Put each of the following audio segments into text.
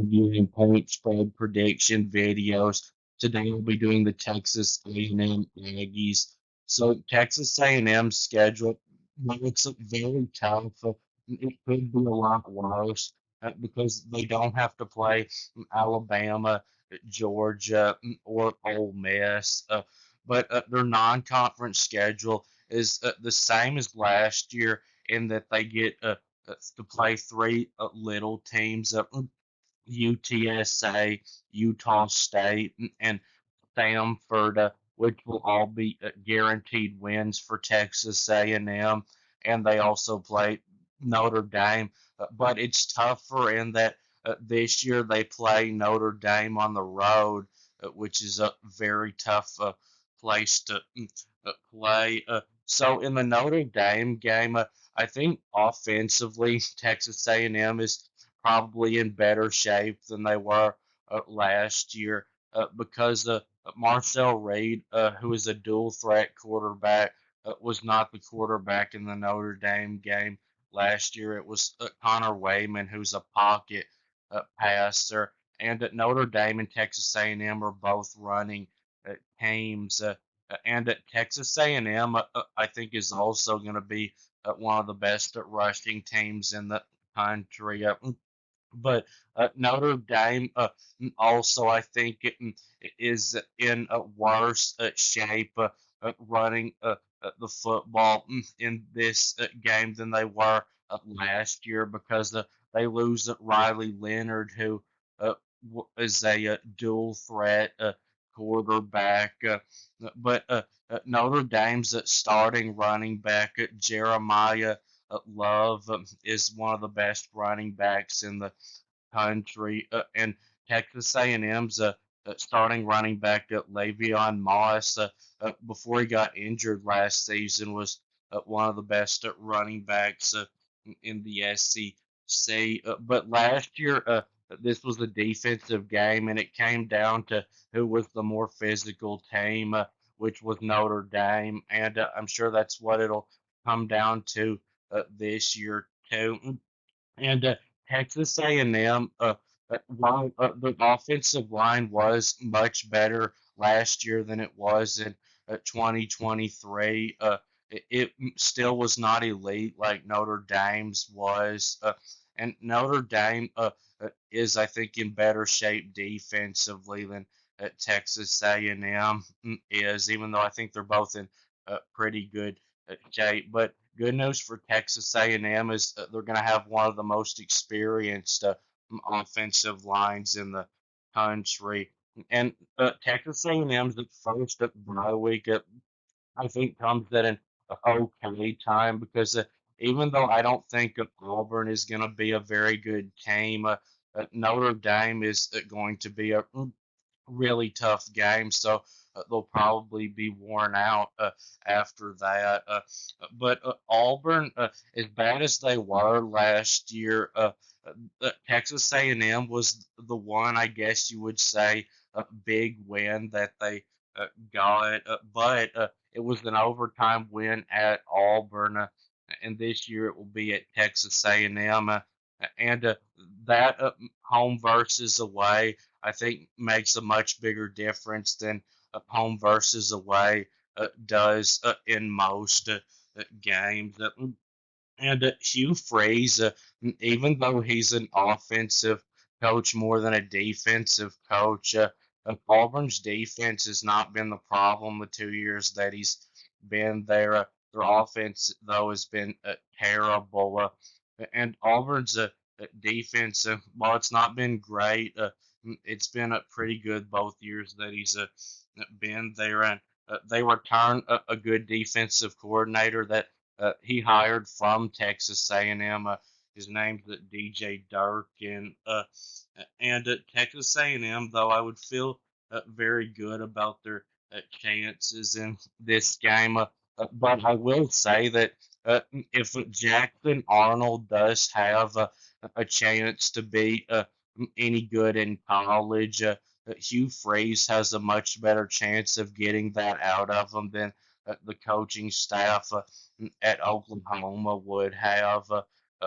Using point spread prediction videos. Today we'll be doing the Texas A&M Aggies. So Texas A&M schedule, well, it's very tough. It could be a lot worse because they don't have to play Alabama, Georgia, or Ole Miss. But their non-conference schedule is the same as last year in that they get to play three little teams, UTSA, Utah State, and Stanford, which will all be guaranteed wins for Texas A&M, and they also play Notre Dame. But it's tougher in that this year they play Notre Dame on the road, which is a very tough place to play. So in the Notre Dame game, I think offensively Texas A&M is probably in better shape than they were last year because Marcel Reed, who is a dual threat quarterback, was not the quarterback in the Notre Dame game last year. It was Connor Wayman, who's a pocket passer, and Notre Dame and Texas A&M are both running teams. And Texas A&M, I think, is also going to be one of the best rushing teams in the country. But Notre Dame also, I think, is in a worse shape running the football in this game than they were last year because they lose Riley Leonard, who is a dual threat quarterback. But Notre Dame's starting running back, Jeremiah Love, is one of the best running backs in the country, and Texas A&M's starting running back Le'Veon Moss, before he got injured last season, was one of the best running backs in the SEC. But last year, this was a defensive game, and it came down to who was the more physical team, which was Notre Dame, and I'm sure that's what it'll come down to this year too. And Texas A&M, while the offensive line was much better last year than it was in 2023, it still was not elite like Notre Dame's was. And Notre Dame is, I think, in better shape defensively than Texas A&M is, even though I think they're both in pretty good shape. But good news for Texas A&M is they're going to have one of the most experienced offensive lines in the country. And Texas A&M's first bye week, I think, comes at an okay time because even though I don't think Auburn is going to be a very good team, Notre Dame is going to be a really tough game, so they'll probably be worn out after that. But Auburn, as bad as they were last year, Texas A&M was the one, I guess you would say, big win that they got. But it was an overtime win at Auburn, and this year it will be at Texas A&M. And that home versus away, I think, makes a much bigger difference than home versus away does in most games. And Hugh Freeze, even though he's an offensive coach more than a defensive coach, Auburn's defense has not been the problem the 2 years that he's been there. Their offense, though, has been terrible. And Auburn's defense, while it's not been great, it's been pretty good both years that he's been there. And they return a good defensive coordinator that he hired from Texas A&M. His name's DJ Durkin. And Texas A&M, though, I would feel very good about their chances in this game. But I will say that if Jackson Arnold does have a chance to be any good in college, Hugh Freeze has a much better chance of getting that out of him than the coaching staff at Oklahoma would have.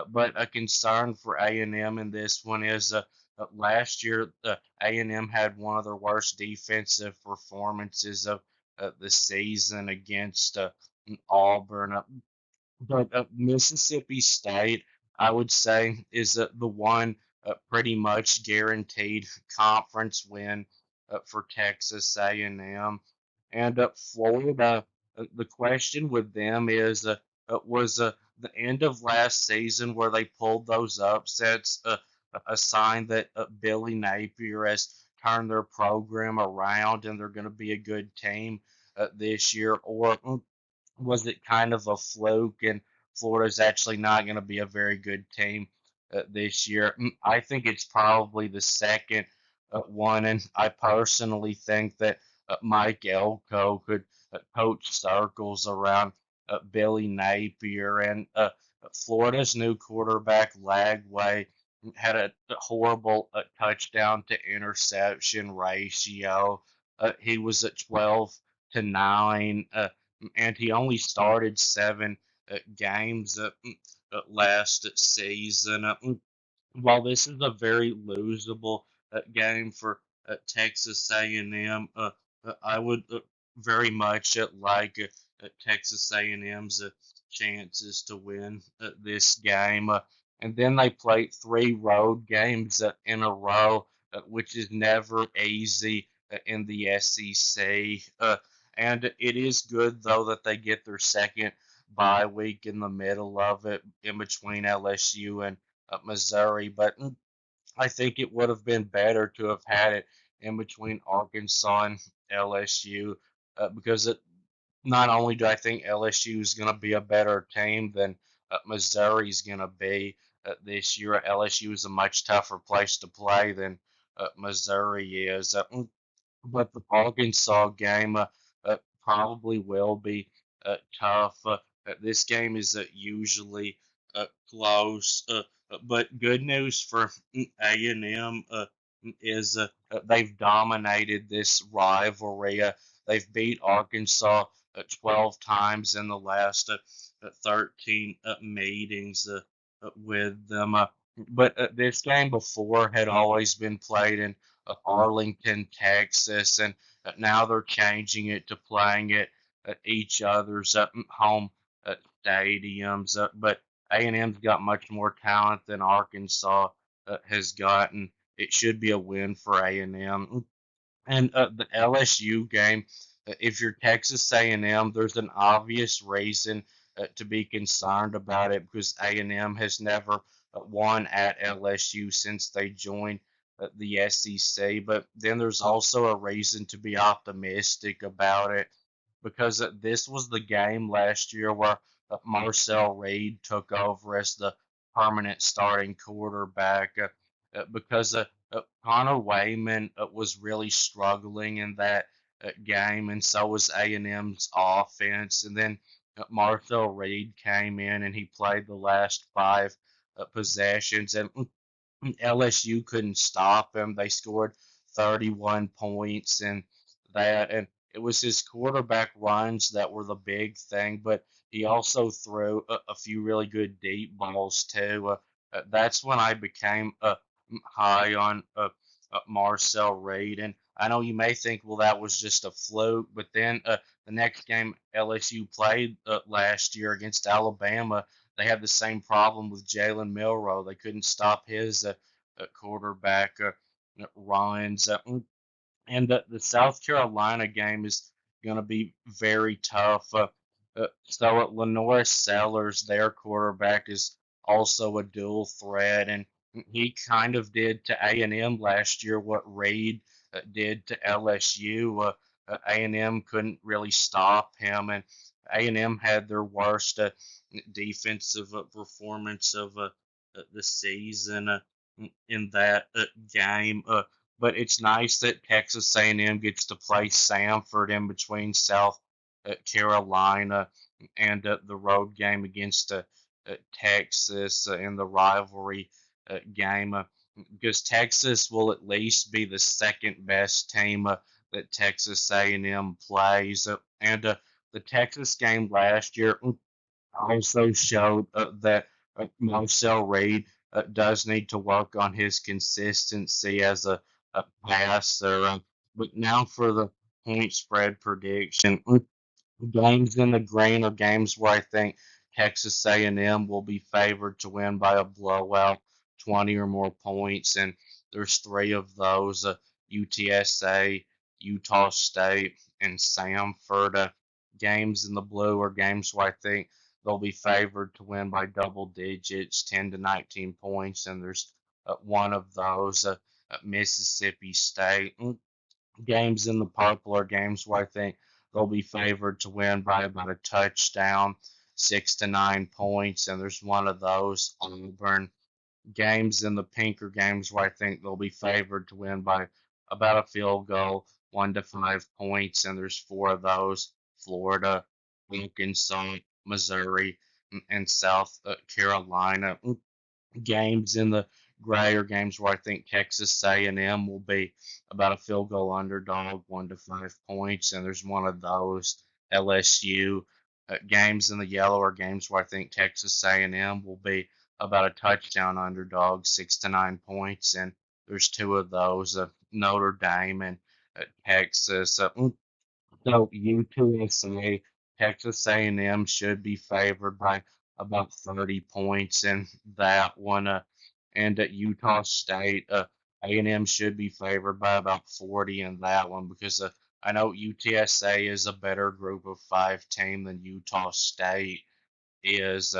But a concern for A&M in this one is last year A&M had one of their worst defensive performances of the season against Auburn. But Mississippi State, I would say, is the one pretty much guaranteed conference win for Texas A&M. And Florida, the question with them is, was the end of last season where they pulled those upsets a sign that Billy Napier has turned their program around and they're going to be a good team this year, or was it kind of a fluke and Florida's actually not going to be a very good team this year? I think it's probably the second one, and I personally think that Mike Elko could coach circles around Billy Napier and Florida's new quarterback Lagway had a horrible touchdown to interception ratio. He was at 12-9. And he only started 7 games last season. While this is a very losable game for Texas A&M, I would very much like Texas A&M's chances to win this game. And then they played 3 road games in a row, which is never easy in the SEC. And it is good though that they get their second bye week in the middle of it, in between LSU and Missouri. But I think it would have been better to have had it in between Arkansas and LSU because not only do I think LSU is going to be a better team than Missouri is going to be this year, LSU is a much tougher place to play than Missouri is. But the Arkansas game probably will be tough. This game is usually close, but good news for A&M is they've dominated this rivalry. They've beat Arkansas 12 times in the last 13 meetings with them. But this game before had always been played in Arlington, Texas, and now they're changing it to playing it at each other's home stadiums. But A&M's got much more talent than Arkansas has gotten. It should be a win for A&M. And the LSU game, if you're Texas A&M, there's an obvious reason to be concerned about it because A&M has never won at LSU since they joined the SEC. But then there's also a reason to be optimistic about it because this was the game last year where Marcel Reed took over as the permanent starting quarterback because Connor Wayman was really struggling in that game, and so was A&M's offense. And then Marcel Reed came in and he played the last 5 possessions, and LSU couldn't stop him. They scored 31 points and that, and it was his quarterback runs that were the big thing, but he also threw a few really good deep balls too. That's when I became high on Marcel Reed, and I know you may think, well, that was just a fluke, but then the next game LSU played last year against Alabama, they had the same problem with Jalen Milrow. They couldn't stop his quarterback runs. And the South Carolina game is going to be very tough. So Lenore Sellers, their quarterback, is also a dual threat, and he kind of did to A&M last year what Reed did to LSU. A&M couldn't really stop him, and A&M had their worst defensive performance of the season in that game. But it's nice that Texas A&M gets to play Samford in between South Carolina and the road game against Texas in the rivalry game because Texas will at least be the second best team that Texas A&M plays. And the Texas game last year also showed that Marcel Reed does need to work on his consistency as a passer. But now for the point spread prediction. Games in the green are games where I think Texas A&M will be favored to win by a blowout, 20 or more points, and there's three of those: UTSA, Utah State, and Samford. Games in the blue are games where I think they'll be favored to win by double digits, 10 to 19 points, and there's one of those: Mississippi State. Games in the purple are games where I think they'll be favored to win by about a touchdown, 6 to 9 points, and there's one of those. Auburn. Games in the pink are games where I think they'll be favored to win by about a field goal, 1 to 5 points, and there's four of those. Florida, Arkansas, Missouri, and South Carolina. Games in the gray are games where I think Texas A&M will be about a field goal underdog, 1 to 5 points, and there's one of those. LSU. Games in the yellow are games where I think Texas A&M will be about a touchdown underdog, 6 to 9 points, and there's two of those. Notre Dame and Texas. So UTSA, Texas A&M should be favored by about 30 points in that one, and at Utah State, A&M should be favored by about 40 in that one because I know UTSA is a better group of five team than Utah State is,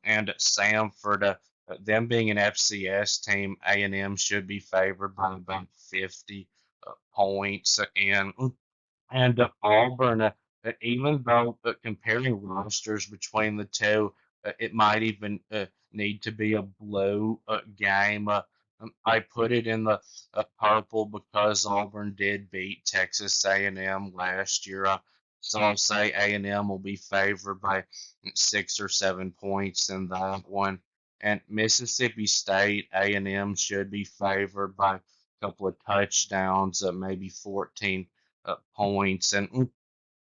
and at Samford, them being an FCS team, A&M should be favored by about 50 points, and Auburn, even though comparing rosters between the two, it might even need to be a blue game. I put it in the purple because Auburn did beat Texas A&M last year. So I'll say A&M will be favored by 6 or 7 points in that one. And Mississippi State A&M should be favored by a couple of touchdowns, maybe 14 points. And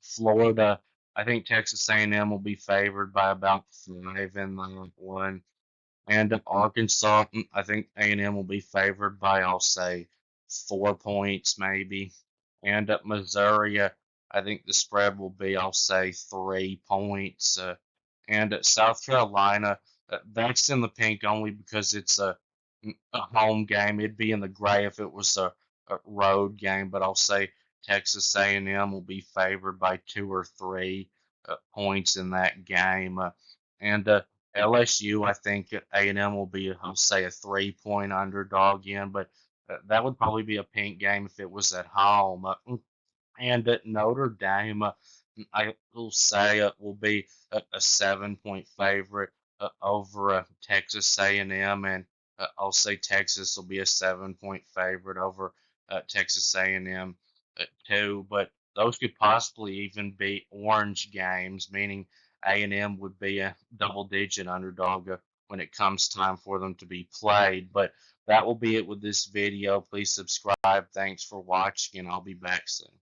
Florida, I think Texas A&M will be favored by about 5 in that one. And Arkansas, I think A&M will be favored by, I'll say, 4 points maybe. And at Missouri, I think the spread will be, I'll say, 3 points. And at South Carolina, that's in the pink only because it's a home game. It'd be in the gray if it was a road game, but I'll say Texas A&M will be favored by 2 or 3 points in that game. And LSU, I think A&M will be, I'll say, a 3 point underdog in, but that would probably be a pink game if it was at home. And at Notre Dame, I will say it will be a 7 point favorite over Texas A&M, and I'll say Texas will be a 7 point favorite over Texas A&M too. But those could possibly even be orange games, meaning A&M would be a double-digit underdog when it comes time for them to be played. But that will be it with this video. Please subscribe. Thanks for watching, and I'll be back soon.